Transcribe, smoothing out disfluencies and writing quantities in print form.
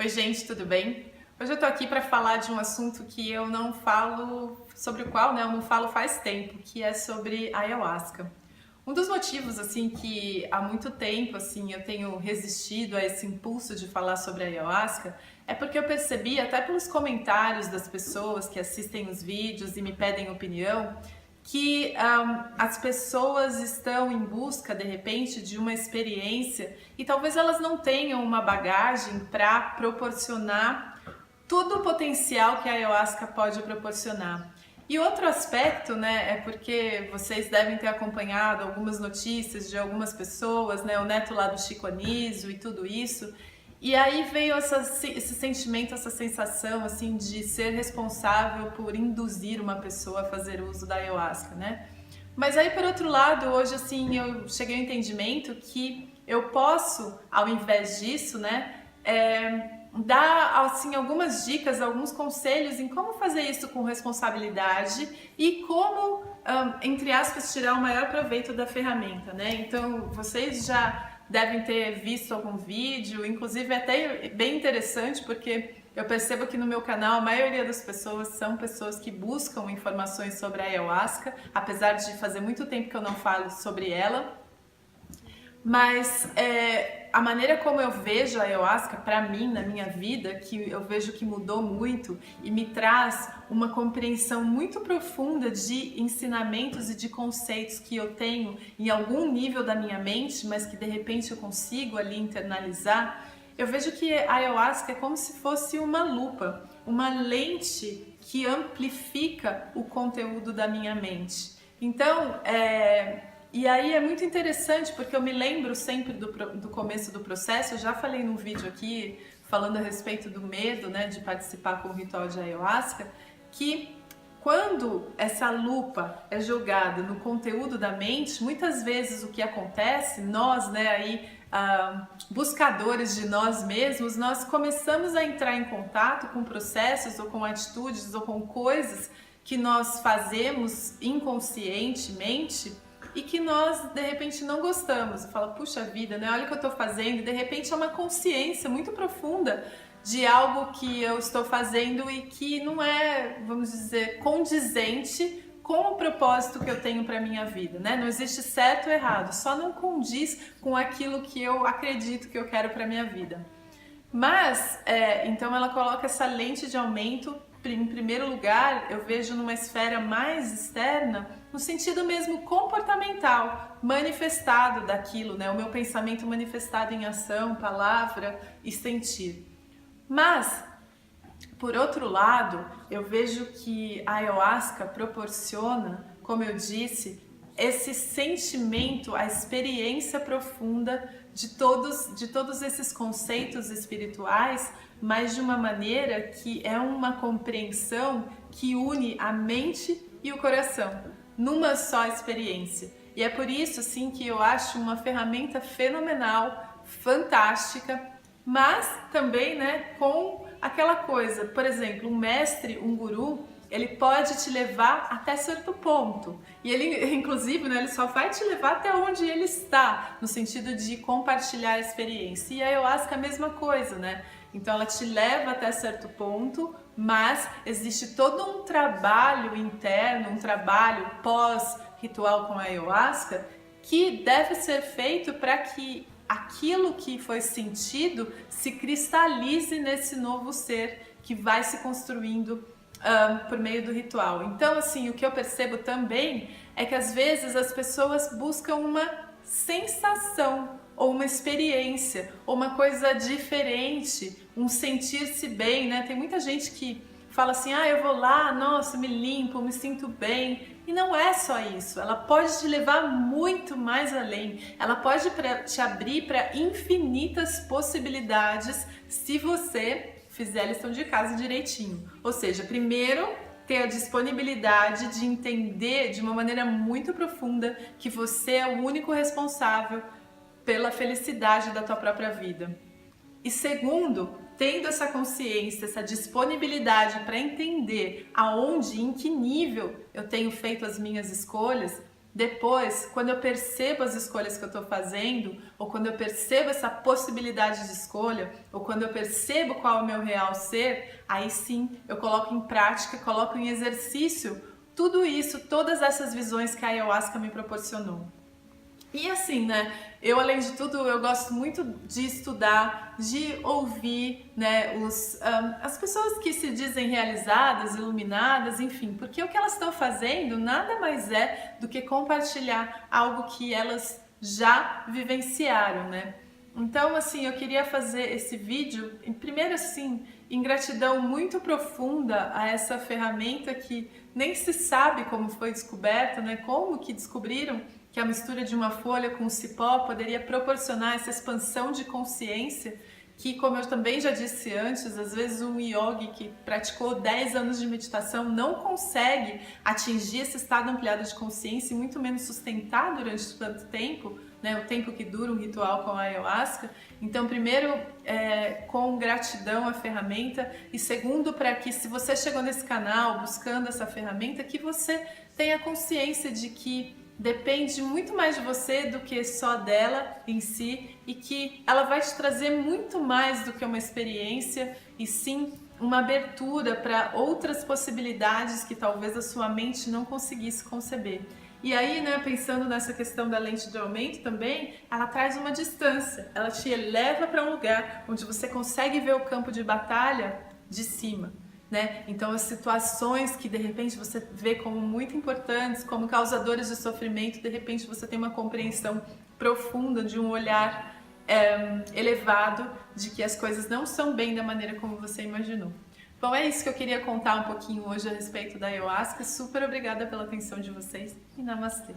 Oi, gente, tudo bem? Hoje eu tô aqui para falar de um assunto que eu não falo, sobre o qual, eu não falo faz tempo, que é sobre a ayahuasca. Um dos motivos, assim, que há muito tempo, assim, eu tenho resistido a esse impulso de falar sobre a ayahuasca, é porque eu percebi, até pelos comentários das pessoas que assistem os vídeos e me pedem opinião, que as pessoas estão em busca, de repente, de uma experiência e talvez elas não tenham uma bagagem para proporcionar todo o potencial que a ayahuasca pode proporcionar. E outro aspecto, né, é porque vocês devem ter acompanhado algumas notícias de algumas pessoas, né, o neto lá do Chico Anísio e tudo isso, e aí veio esse sentimento, essa sensação, assim, de ser responsável por induzir uma pessoa a fazer uso da ayahuasca, né? Mas aí, por outro lado, hoje, assim, eu cheguei ao entendimento que eu posso, ao invés disso, né, dar, assim, algumas dicas, alguns conselhos em como fazer isso com responsabilidade e como, entre aspas, tirar o maior proveito da ferramenta, né? Então, vocês já devem ter visto algum vídeo, inclusive é até bem interessante porque eu percebo que no meu canal a maioria das pessoas são pessoas que buscam informações sobre a ayahuasca, apesar de fazer muito tempo que eu não falo sobre ela. Mas a maneira como eu vejo a ayahuasca, para mim, na minha vida, que eu vejo que mudou muito e me traz uma compreensão muito profunda de ensinamentos e de conceitos que eu tenho em algum nível da minha mente, mas que de repente eu consigo ali internalizar. Eu vejo que a ayahuasca é como se fosse uma lupa, uma lente que amplifica o conteúdo da minha mente. Então, e aí é muito interessante porque eu me lembro sempre do começo do processo. Eu já falei num vídeo aqui falando a respeito do medo, né, de participar com o ritual de ayahuasca, que quando essa lupa é jogada no conteúdo da mente, muitas vezes o que acontece, nós, né, aí buscadores de nós mesmos, nós começamos a entrar em contato com processos ou com atitudes ou com coisas que nós fazemos inconscientemente e que nós, de repente, não gostamos. Fala, puxa vida, né? Olha o que eu estou fazendo. E, de repente, é uma consciência muito profunda de algo que eu estou fazendo e que não é, vamos dizer, condizente com o propósito que eu tenho para minha vida, né? Não existe certo ou errado, só não condiz com aquilo que eu acredito que eu quero para minha vida. Mas, então ela coloca essa lente de aumento. Em primeiro lugar, eu vejo numa esfera mais externa, no sentido mesmo comportamental, manifestado daquilo, né? O meu pensamento manifestado em ação, palavra e sentir. Mas, por outro lado, eu vejo que a ayahuasca proporciona, como eu disse, esse sentimento, a experiência profunda de todos esses conceitos espirituais, mas de uma maneira que é uma compreensão que une a mente e o coração numa só experiência. E é por isso, assim, que eu acho uma ferramenta fenomenal, fantástica, mas também, né, com aquela coisa, por exemplo, um mestre, um guru, ele pode te levar até certo ponto. E ele, inclusive, né, ele só vai te levar até onde ele está, no sentido de compartilhar a experiência. E a ayahuasca é a mesma coisa, né? Então ela te leva até certo ponto, mas existe todo um trabalho interno, um trabalho pós-ritual com a ayahuasca, que deve ser feito para que aquilo que foi sentido se cristalize nesse novo ser que vai se construindo por meio do ritual. Então, assim, o que eu percebo também é que às vezes as pessoas buscam uma sensação ou uma experiência, ou uma coisa diferente, um sentir-se bem, né? Tem muita gente que fala assim, eu vou lá, nossa, me limpo, me sinto bem. E não é só isso, ela pode te levar muito mais além, ela pode te abrir para infinitas possibilidades se você fizer a lição de casa direitinho. Ou seja, primeiro, ter a disponibilidade de entender de uma maneira muito profunda que você é o único responsável pela felicidade da tua própria vida. E segundo, tendo essa consciência, essa disponibilidade para entender aonde, em que nível eu tenho feito as minhas escolhas, depois, quando eu percebo as escolhas que eu estou fazendo, ou quando eu percebo essa possibilidade de escolha, ou quando eu percebo qual é o meu real ser, aí sim eu coloco em prática, coloco em exercício tudo isso, todas essas visões que a Ayahuasca me proporcionou. E assim, né, eu além de tudo, eu gosto muito de estudar, de ouvir, né, as pessoas que se dizem realizadas, iluminadas, enfim, porque o que elas estão fazendo nada mais é do que compartilhar algo que elas já vivenciaram, né? Então, assim, eu queria fazer esse vídeo, primeiro assim, em gratidão muito profunda a essa ferramenta que nem se sabe como foi descoberta, né? Como que descobriram que a mistura de uma folha com um cipó poderia proporcionar essa expansão de consciência que, como eu também já disse antes, às vezes um yogi que praticou 10 anos de meditação não consegue atingir esse estado ampliado de consciência e muito menos sustentar durante tanto tempo, né, o tempo que dura um ritual com a Ayahuasca. Então, primeiro, com gratidão à ferramenta, e segundo, para que se você chegou nesse canal buscando essa ferramenta, que você tenha consciência de que depende muito mais de você do que só dela em si, e que ela vai te trazer muito mais do que uma experiência, e sim uma abertura para outras possibilidades que talvez a sua mente não conseguisse conceber. E aí, né, pensando nessa questão da lente de aumento também, ela traz uma distância, ela te leva para um lugar onde você consegue ver o campo de batalha de cima. Né? Então as situações que de repente você vê como muito importantes, como causadores de sofrimento, de repente você tem uma compreensão profunda, de um olhar elevado, de que as coisas não são bem da maneira como você imaginou. Bom, é isso que eu queria contar um pouquinho hoje a respeito da Ayahuasca. Super obrigada pela atenção de vocês e namastê!